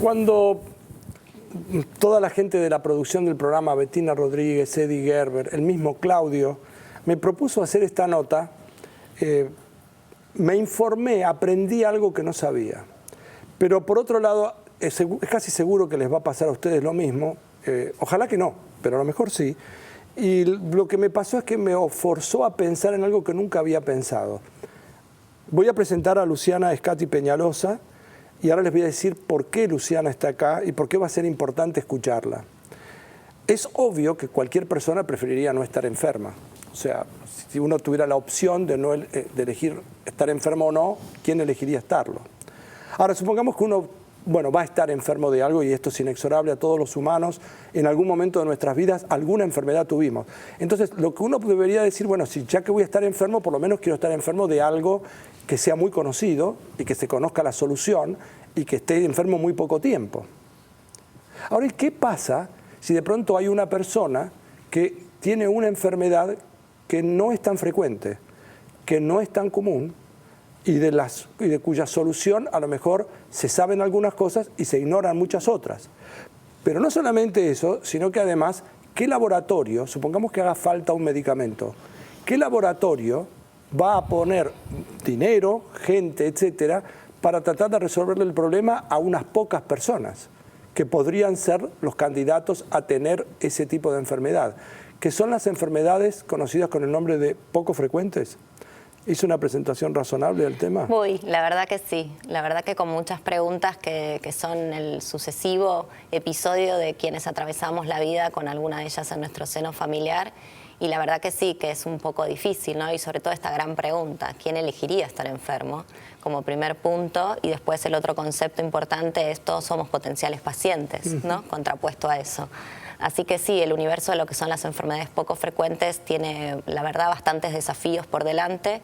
Cuando toda la gente de la producción del programa, Bettina Rodríguez, Eddie Gerber, el mismo Claudio, me propuso hacer esta nota, me informé, aprendí algo que no sabía. Pero por otro lado, es casi seguro que les va a pasar a ustedes lo mismo. Ojalá que no, pero a lo mejor sí. Y lo que me pasó es que me forzó a pensar en algo que nunca había pensado. Voy a presentar a Luciana Scatti Peñalosa y ahora les voy a decir por qué Luciana está acá y por qué va a ser importante escucharla. Es obvio que cualquier persona preferiría no estar enferma. O sea, si uno tuviera la opción de elegir estar enfermo o no, ¿quién elegiría estarlo? Ahora, supongamos que uno, va a estar enfermo de algo y esto es inexorable a todos los humanos. En algún momento de nuestras vidas, alguna enfermedad tuvimos. Entonces, lo que uno debería decir, si ya que voy a estar enfermo, por lo menos quiero estar enfermo de algo que sea muy conocido y que se conozca la solución y que esté enfermo muy poco tiempo. Ahora, ¿y qué pasa si de pronto hay una persona que tiene una enfermedad que no es tan frecuente, que no es tan común y de cuya solución a lo mejor se saben algunas cosas y se ignoran muchas otras? Pero no solamente eso, sino que además, ¿qué laboratorio, supongamos que haga falta un medicamento, qué laboratorio va a poner dinero, gente, etcétera, para tratar de resolverle el problema a unas pocas personas que podrían ser los candidatos a tener ese tipo de enfermedad, que son las enfermedades conocidas con el nombre de poco frecuentes? ¿Hizo una presentación razonable del tema? La verdad que sí. La verdad que con muchas preguntas que son el sucesivo episodio de quienes atravesamos la vida con alguna de ellas en nuestro seno familiar. Y la verdad que sí, que es un poco difícil, ¿no? Y sobre todo esta gran pregunta, ¿quién elegiría estar enfermo? Como primer punto. Y después el otro concepto importante es todos somos potenciales pacientes, ¿no? Contrapuesto a eso. Así que sí, el universo de lo que son las enfermedades poco frecuentes tiene, la verdad, bastantes desafíos por delante,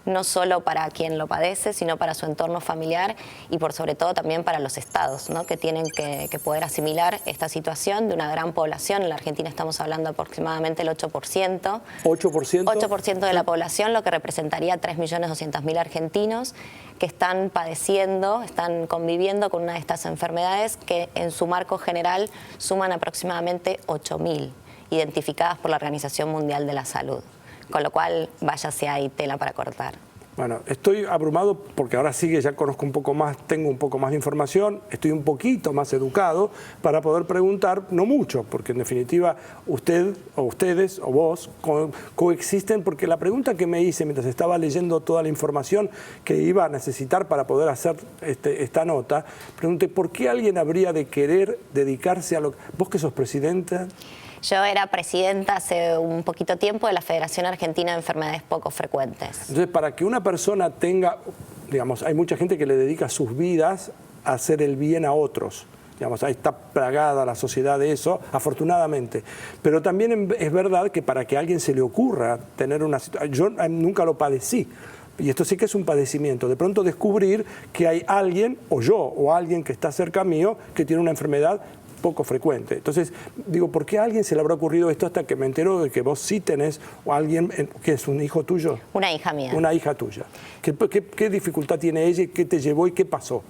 no solo para quien lo padece, sino para su entorno familiar y por sobre todo también para los estados, ¿no? Que tienen que poder asimilar esta situación de una gran población. En la Argentina estamos hablando aproximadamente el 8%. ¿8%? 8% de la población, lo que representaría 3.200.000 argentinos que están padeciendo, están conviviendo con una de estas enfermedades que en su marco general suman aproximadamente 8.000, identificadas por la Organización Mundial de la Salud. Con lo cual, vaya si hay tela para cortar. Bueno, estoy abrumado porque ahora sí que ya conozco un poco más, tengo un poco más de información, estoy un poquito más educado para poder preguntar, no mucho, porque en definitiva usted o ustedes o vos coexisten, porque la pregunta que me hice mientras estaba leyendo toda la información que iba a necesitar para poder hacer esta nota, pregunté, ¿por qué alguien habría de querer dedicarse a lo que... ¿Vos que sos presidenta? Yo era presidenta hace un poquito tiempo de la Federación Argentina de Enfermedades Poco Frecuentes. Entonces, para que una persona tenga, digamos, hay mucha gente que le dedica sus vidas a hacer el bien a otros. Digamos, ahí está plagada la sociedad de eso, afortunadamente. Pero también es verdad que para que a alguien se le ocurra tener una situación... Yo nunca lo padecí. Y esto sí que es un padecimiento. De pronto descubrir que hay alguien, o yo, o alguien que está cerca mío, que tiene una enfermedad poco frecuente. Entonces, digo, ¿por qué a alguien se le habrá ocurrido esto hasta que me entero de que vos sí tenés o alguien que es un hijo tuyo? Una hija mía. Una hija tuya. ¿Qué dificultad tiene ella? ¿Qué te llevó y qué pasó?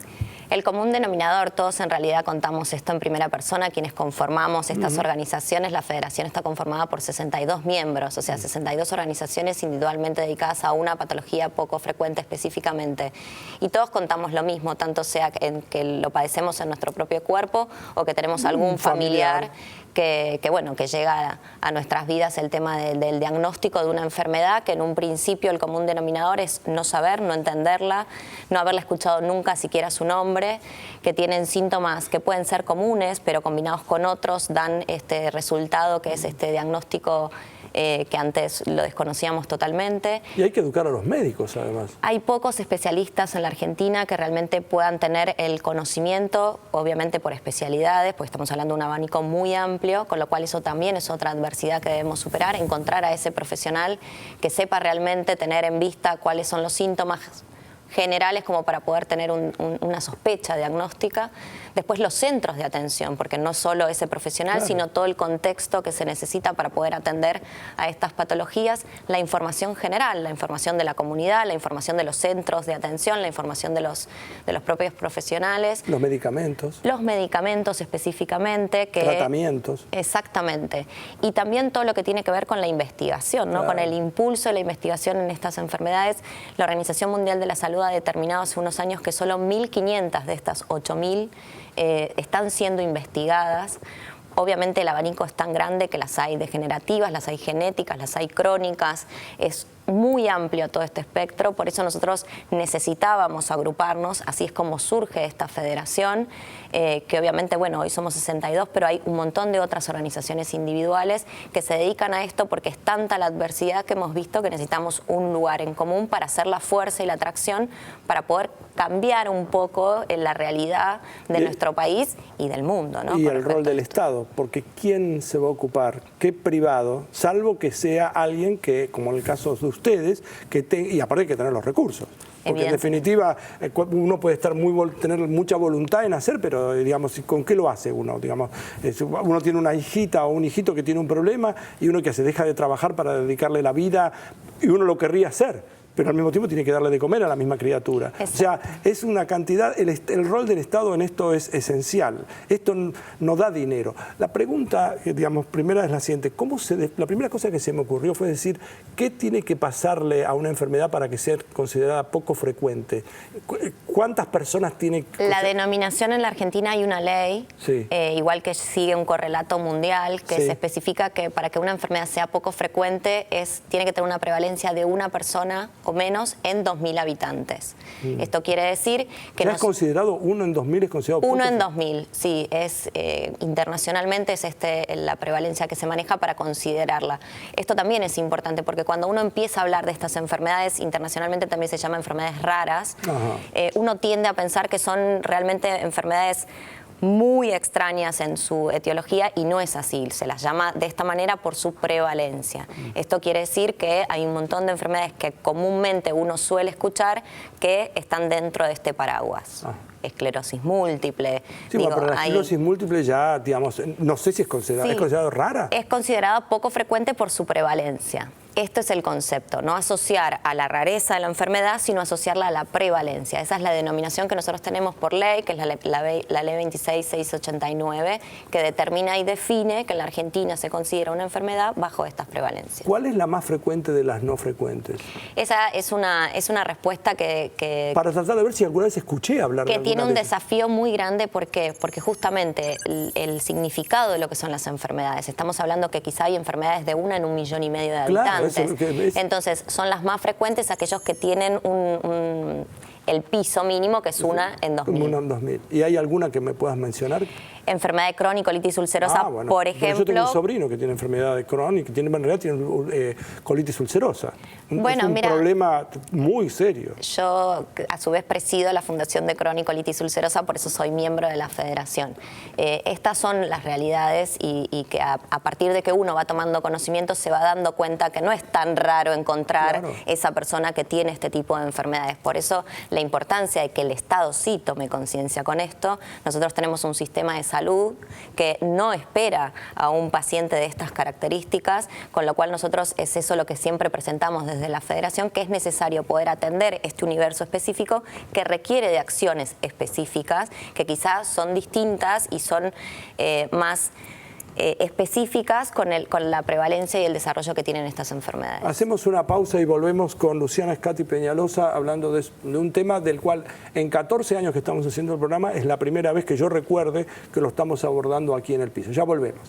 El común denominador, todos en realidad contamos esto en primera persona, quienes conformamos estas organizaciones. La federación está conformada por 62 miembros, o sea, 62 organizaciones individualmente dedicadas a una patología poco frecuente específicamente. Y todos contamos lo mismo, tanto sea que lo padecemos en nuestro propio cuerpo o que tenemos algún familiar que llega a nuestras vidas, el tema del diagnóstico de una enfermedad que en un principio el común denominador es no saber, no entenderla, no haberla escuchado nunca siquiera su nombre, que tienen síntomas que pueden ser comunes, pero combinados con otros dan este resultado que es este diagnóstico que antes lo desconocíamos totalmente. Y hay que educar a los médicos, además. Hay pocos especialistas en la Argentina que realmente puedan tener el conocimiento, obviamente por especialidades, porque estamos hablando de un abanico muy amplio, con lo cual eso también es otra adversidad que debemos superar, encontrar a ese profesional que sepa realmente tener en vista cuáles son los síntomas generales como para poder tener una sospecha diagnóstica. Después los centros de atención, porque no solo ese profesional, claro, sino todo el contexto que se necesita para poder atender a estas patologías, la información general, la información de la comunidad, la información de los centros de atención, la información de los propios profesionales. Los medicamentos. Los medicamentos específicamente. Tratamientos. Exactamente. Y también todo lo que tiene que ver con la investigación, ¿no? Claro. Con el impulso de la investigación en estas enfermedades. La Organización Mundial de la Salud ha determinado hace unos años que solo 1.500 de estas 8.000 están siendo investigadas. Obviamente el abanico es tan grande que las hay degenerativas, las hay genéticas, las hay crónicas. Es muy amplio todo este espectro, por eso nosotros necesitábamos agruparnos, así es como surge esta federación, que obviamente, bueno, hoy somos 62, pero hay un montón de otras organizaciones individuales que se dedican a esto porque es tanta la adversidad que hemos visto que necesitamos un lugar en común para hacer la fuerza y la atracción, para poder cambiar un poco la realidad de nuestro país y del mundo, ¿no? Y el rol del Estado, porque ¿quién se va a ocupar? ¿Qué privado? Salvo que sea alguien que, como en el caso de ustedes, y aparte hay que tener los recursos. Porque en definitiva uno puede estar tener mucha voluntad en hacer, pero digamos, ¿con qué lo hace uno? Digamos, uno tiene una hijita o un hijito que tiene un problema y uno que se deja de trabajar para dedicarle la vida y uno lo querría hacer, pero al mismo tiempo tiene que darle de comer a la misma criatura. Exacto. O sea, es una cantidad, el rol del Estado en esto es esencial. Esto no da dinero. La pregunta, digamos, primera es la siguiente. La primera cosa que se me ocurrió fue decir, ¿qué tiene que pasarle a una enfermedad para que sea considerada poco frecuente? ¿Cuántas personas tiene? La denominación en la Argentina hay una ley, sí, igual que sigue un correlato mundial, que sí, se especifica que para que una enfermedad sea poco frecuente tiene que tener una prevalencia de una persona o menos en 2.000 habitantes. Esto quiere decir que... ¿Es considerado 1 en 2.000? ¿Es considerado poco? 1 en 2.000, sí. Internacionalmente es la prevalencia que se maneja para considerarla. Esto también es importante porque cuando uno empieza a hablar de estas enfermedades, internacionalmente también se llaman enfermedades raras, uno tiende a pensar que son realmente enfermedades muy extrañas en su etiología y no es así, se las llama de esta manera por su prevalencia. Esto quiere decir que hay un montón de enfermedades que comúnmente uno suele escuchar que están dentro de este paraguas. Esclerosis múltiple. Sí, digo, pero la esclerosis múltiple ya, digamos, no sé si es considerada, ¿es considerado rara? Es considerada poco frecuente por su prevalencia. Esto es el concepto, no asociar a la rareza de la enfermedad, sino asociarla a la prevalencia. Esa es la denominación que nosotros tenemos por ley, que es la ley 26689, que determina y define que en la Argentina se considera una enfermedad bajo estas prevalencias. ¿Cuál es la más frecuente de las no frecuentes? Esa es una respuesta que para tratar de ver si alguna vez escuché hablar de alguna tiene un desafío muy grande. ¿Por qué? Porque justamente el significado de lo que son las enfermedades. Estamos hablando que quizá hay enfermedades de 1 en 1,5 millones de habitantes. Entonces, son las más frecuentes aquellos que tienen el piso mínimo, que es 1 en 2.000. 1 en 2.000. ¿Y hay alguna que me puedas mencionar? Enfermedad de Crohn y colitis ulcerosa, bueno, por pero ejemplo. yo tengo un sobrino que tiene enfermedad de Crohn y que en realidad tiene colitis ulcerosa. Bueno, es un problema muy serio. Yo, a su vez, presido la Fundación de Crohn y colitis ulcerosa, por eso soy miembro de la federación. Estas son las realidades y que a partir de que uno va tomando conocimiento se va dando cuenta que no es tan raro encontrar esa persona que tiene este tipo de enfermedades. Por eso la importancia de que el Estado sí tome conciencia con esto. Nosotros tenemos un sistema de salud que no espera a un paciente de estas características, con lo cual nosotros es eso lo que siempre presentamos desde la federación, que es necesario poder atender este universo específico que requiere de acciones específicas, que quizás son distintas y son más específicas con la prevalencia y el desarrollo que tienen estas enfermedades. Hacemos una pausa y volvemos con Luciana Scatti Peñalosa hablando de un tema del cual en 14 años que estamos haciendo el programa es la primera vez que yo recuerde que lo estamos abordando aquí en El Piso. Ya volvemos.